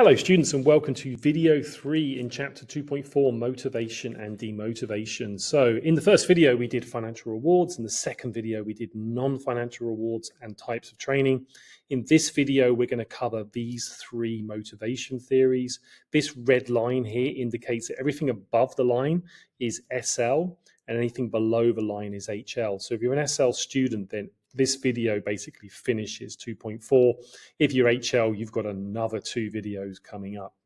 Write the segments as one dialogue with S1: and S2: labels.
S1: Hello students and welcome to video 3 in chapter 2.4, motivation and demotivation. So in the first video we did financial rewards, in the second video we did non-financial rewards and types of training. In this video we're going to cover these three motivation theories. This red line here indicates that everything above the line is SL and anything below the line is HL. So if you're an SL student, then this video basically finishes 2.4. If you're HL, you've got another 2 videos coming up.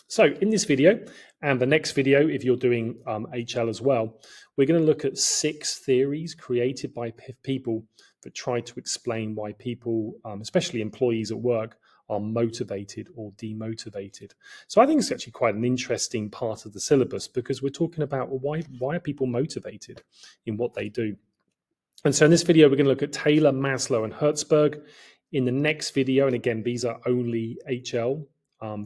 S1: So in this video and the next video, if you're doing HL as well, we're going to look at 6 theories created by people that try to explain why people, especially employees at work, are motivated or demotivated. So I think it's actually quite an interesting part of the syllabus because we're talking about, well, why are people motivated in what they do? And so in this video, we're going to look at Taylor, Maslow, and Hertzberg. In the next video, and again, these are only HL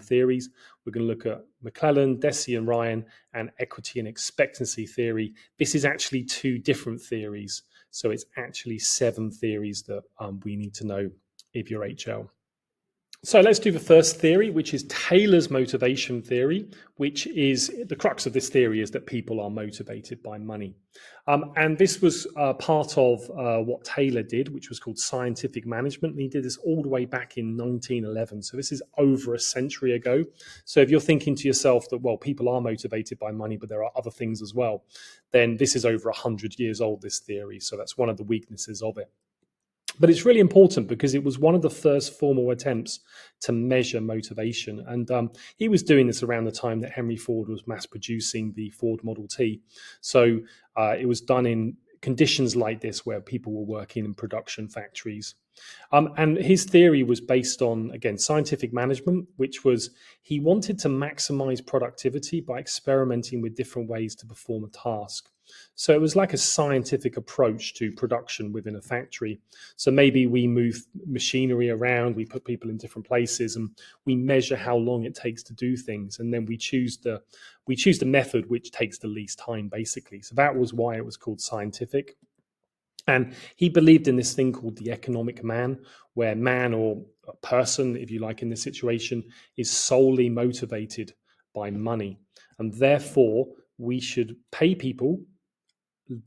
S1: theories, we're going to look at McClellan, Deci, and Ryan, and equity and expectancy theory. This is actually 2 different theories. So it's actually 7 theories that we need to know if you're HL. So let's do the first theory, which is Taylor's motivation theory, which is the crux of this theory is that people are motivated by money. And this was part of what Taylor did, which was called scientific management. And he did this all the way back in 1911. So this is over a century ago. So if you're thinking to yourself that, well, people are motivated by money, but there are other things as well, then this is over 100 years old, this theory. So that's one of the weaknesses of it. But it's really important because it was one of the first formal attempts to measure motivation. And he was doing this around the time that Henry Ford was mass producing the Ford Model T. So it was done in conditions like this where people were working in production factories. And his theory was based on, again, scientific management, which was he wanted to maximize productivity by experimenting with different ways to perform a task. So it was like a scientific approach to production within a factory. So maybe we move machinery around, we put people in different places, and we measure how long it takes to do things. And then we choose the method which takes the least time, basically. So that was why it was called scientific. And he believed in this thing called the economic man, where man or a person, if you like, in this situation, is solely motivated by money. And therefore, we should pay people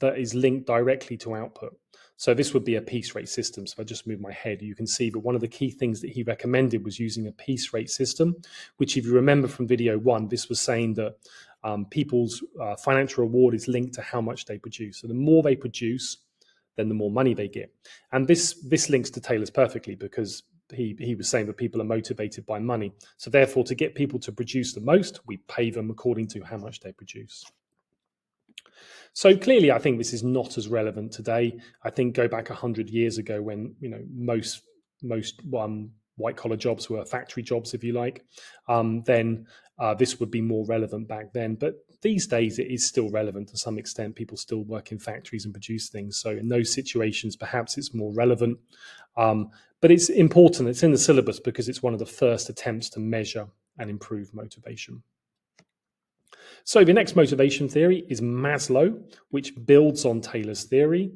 S1: that is linked directly to output. So this would be a piece rate system. So if I just move my head, you can see that one of the key things that he recommended was using a piece rate system, which if you remember from video 1, this was saying that people's financial reward is linked to how much they produce. So the more they produce, then the more money they get. And this links to Taylor's perfectly because he was saying that people are motivated by money. So therefore, to get people to produce the most, we pay them according to how much they produce. So clearly, I think this is not as relevant today. I think go back 100 years ago when most white collar jobs were factory jobs, if you like, then this would be more relevant back then. But these days, it is still relevant to some extent. People still work in factories and produce things. So in those situations, perhaps it's more relevant. But it's important. It's in the syllabus because it's one of the first attempts to measure and improve motivation. So the next motivation theory is Maslow, which builds on Taylor's theory.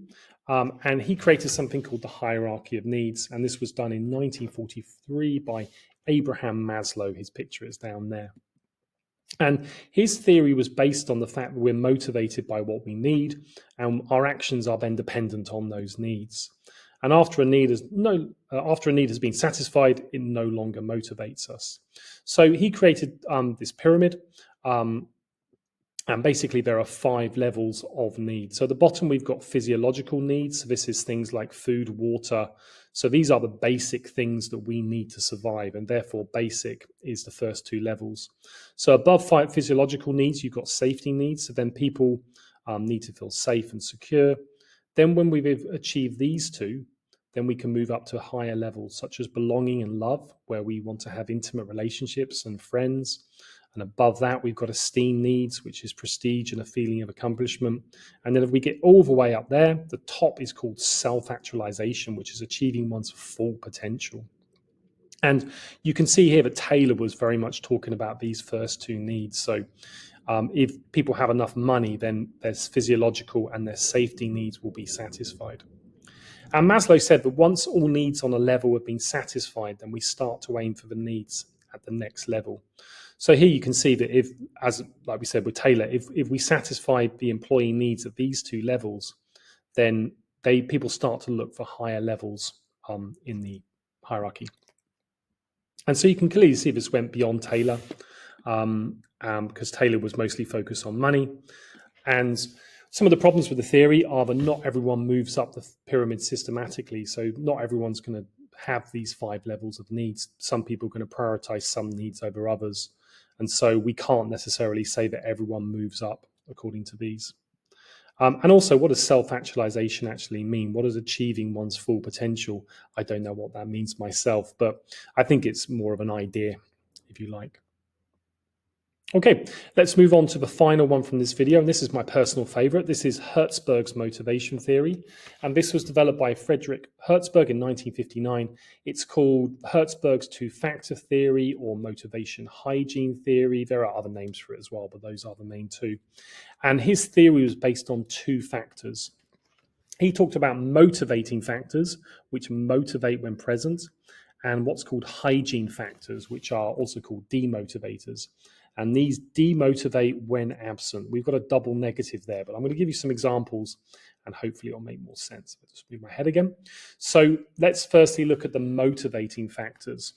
S1: And he created something called the hierarchy of needs. And this was done in 1943 by Abraham Maslow. His picture is down there. And his theory was based on the fact that we're motivated by what we need, and our actions are then dependent on those needs. And after a need has been satisfied, it no longer motivates us. So he created this pyramid. And basically, there are 5 levels of needs. So at the bottom, we've got physiological needs. So this is things like food, water. So these are the basic things that we need to survive. And therefore, basic is the first 2 levels. So above 5 physiological needs, you've got safety needs. So then people need to feel safe and secure. Then when we've achieved these 2, then we can move up to higher levels, such as belonging and love, where we want to have intimate relationships and friends. And above that, we've got esteem needs, which is prestige and a feeling of accomplishment. And then if we get all the way up there, the top is called self-actualization, which is achieving one's full potential. And you can see here that Taylor was very much talking about these first 2 needs. So if people have enough money, then their physiological and their safety needs will be satisfied. And Maslow said that once all needs on a level have been satisfied, then we start to aim for the needs at the next level. So here you can see that if, as like we said with Taylor, if we satisfy the employee needs at these two levels, then people start to look for higher levels in the hierarchy. And so you can clearly see this went beyond Taylor, because Taylor was mostly focused on money. And some of the problems with the theory are that not everyone moves up the pyramid systematically. So not everyone's going to have these 5 levels of needs. Some people are going to prioritize some needs over others. And so we can't necessarily say that everyone moves up according to these. And also, what does self-actualization actually mean? What does achieving one's full potential? I don't know what that means myself, but I think it's more of an idea, if you like. Okay, let's move on to the final one from this video, and this is my personal favorite. This is Hertzberg's motivation theory, and this was developed by Friedrich Herzberg in 1959. It's called Hertzberg's two-factor theory or motivation hygiene theory. There are other names for it as well, but those are the main two. And his theory was based on 2 factors. He talked about motivating factors, which motivate when present, and what's called hygiene factors, which are also called demotivators. And these demotivate when absent. We've got a double negative there, but I'm going to give you some examples and hopefully it'll make more sense. I'll just move my head again. So let's firstly look at the motivating factors.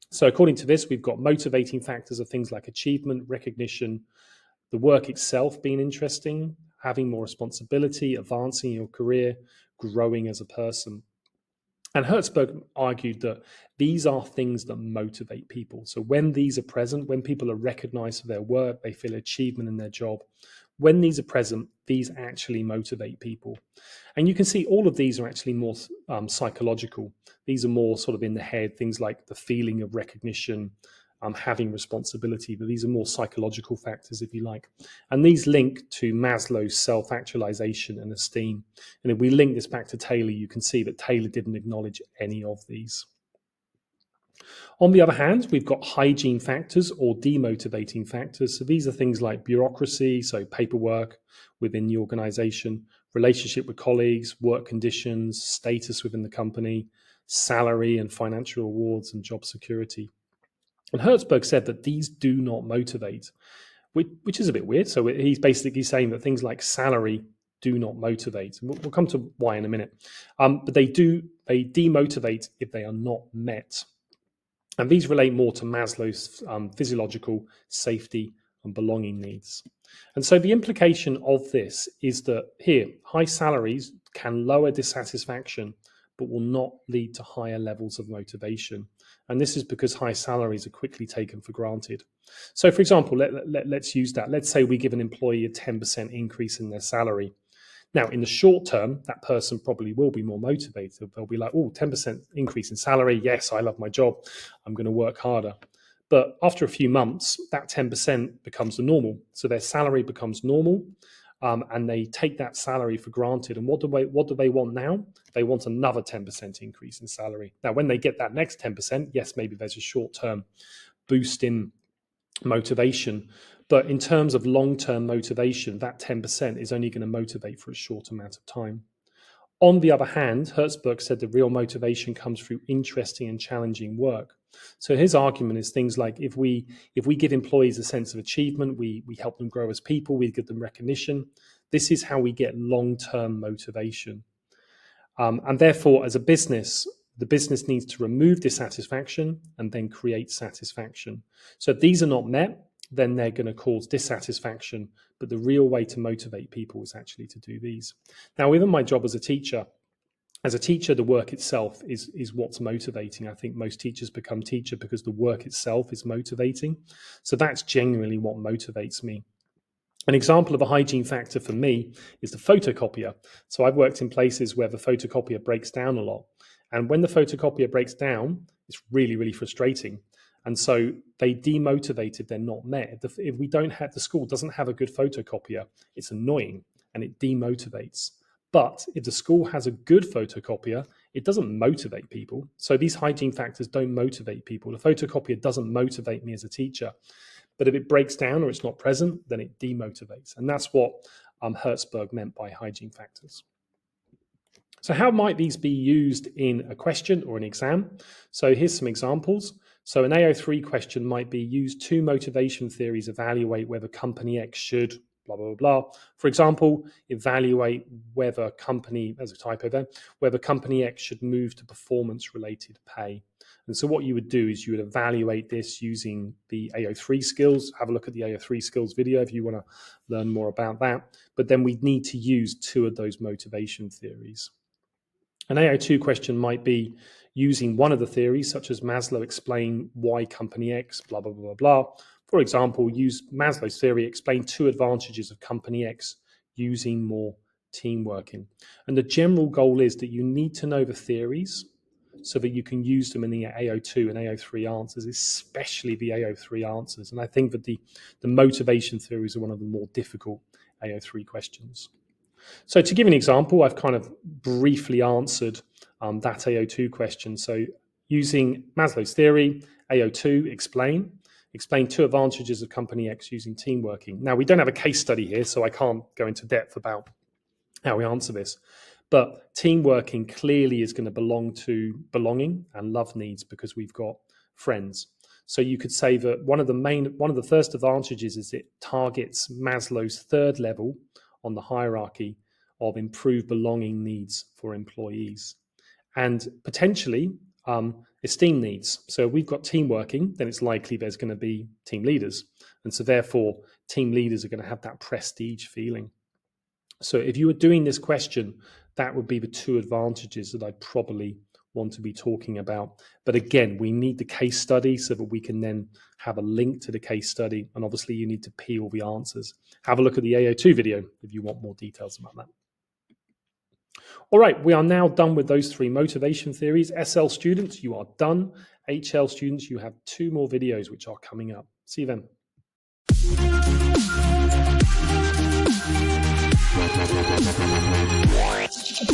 S1: So according to this, we've got motivating factors of things like achievement, recognition, the work itself being interesting, having more responsibility, advancing your career, growing as a person. And Hertzberg argued that these are things that motivate people. So when these are present, when people are recognized for their work, they feel achievement in their job. When these are present, these actually motivate people. And you can see all of these are actually more psychological. These are more sort of in the head, things like the feeling of recognition, having responsibility, but these are more psychological factors, if you like. And these link to Maslow's self-actualization and esteem. And if we link this back to Taylor, you can see that Taylor didn't acknowledge any of these. On the other hand, we've got hygiene factors or demotivating factors. So these are things like bureaucracy, so paperwork within the organization, relationship with colleagues, work conditions, status within the company, salary and financial rewards, and job security. And Hertzberg said that these do not motivate, which is a bit weird. So he's basically saying that things like salary do not motivate. And we'll come to why in a minute. But they demotivate if they are not met. And these relate more to Maslow's physiological safety and belonging needs. And so the implication of this is that here, high salaries can lower dissatisfaction, but will not lead to higher levels of motivation. And this is because high salaries are quickly taken for granted. So for example, let's use that. Let's say we give an employee a 10% increase in their salary. Now, in the short term, that person probably will be more motivated. They'll be like, oh, 10% increase in salary. Yes, I love my job. I'm going to work harder. But after a few months, that 10% becomes the normal. So their salary becomes normal. And they take that salary for granted. And what do they want now? They want another 10% increase in salary. Now, when they get that next 10%, yes, maybe there's a short-term boost in motivation. But in terms of long-term motivation, that 10% is only going to motivate for a short amount of time. On the other hand, Hertzberg said the real motivation comes through interesting and challenging work. So his argument is things like if we give employees a sense of achievement, we help them grow as people, we give them recognition. This is how we get long-term motivation. And therefore, as a business, the business needs to remove dissatisfaction and then create satisfaction. So if these are not met, then they're going to cause dissatisfaction. But the real way to motivate people is actually to do these. Now, within my job as a teacher, the work itself is what's motivating. I think most teachers become teacher because the work itself is motivating. So that's genuinely what motivates me. An example of a hygiene factor for me is the photocopier. So I've worked in places where the photocopier breaks down a lot. And when the photocopier breaks down, it's really, really frustrating. And so they demotivate if they're not met. If we don't have, the school doesn't have a good photocopier, it's annoying and it demotivates. But if the school has a good photocopier, it doesn't motivate people. So these hygiene factors don't motivate people. The photocopier doesn't motivate me as a teacher. But if it breaks down or it's not present, then it demotivates. And that's what Hertzberg meant by hygiene factors. So how might these be used in a question or an exam? So here's some examples. So an AO3 question might be: use two motivation theories, evaluate whether company X should blah, blah, blah. For example, evaluate whether company, as a typo there, whether company X should move to performance-related pay. And so what you would do is you would evaluate this using the AO3 skills. Have a look at the AO3 skills video if you want to learn more about that. But then we need to use two of those motivation theories. An AO2 question might be using one of the theories, such as Maslow explain why company X, blah, blah, blah, blah. For example, use Maslow's theory, explain two advantages of company X using more team working. And the general goal is that you need to know the theories so that you can use them in the AO2 and AO3 answers, especially the AO3 answers. And I think that the motivation theories are one of the more difficult AO3 questions. So to give an example, I've kind of briefly answered that AO2 question. So using Maslow's theory, AO2, explain two advantages of company X using team working. Now, we don't have a case study here, so I can't go into depth about how we answer this. But team working clearly is going to belong to belonging and love needs because we've got friends. So you could say that one of the first advantages is it targets Maslow's third level on the hierarchy of improved belonging needs for employees, and potentially esteem needs. So if we've got team working, then it's likely there's going to be team leaders. And so therefore, team leaders are going to have that prestige feeling. So if you were doing this question, that would be the two advantages that I'd probably want to be talking about. But again, we need the case study so that we can then have a link to the case study. And obviously you need to peel the answers. Have a look at the AO2 video if you want more details about that. All right, we are now done with those three motivation theories. SL students, you are done. HL students, you have two more videos which are coming up. See you then.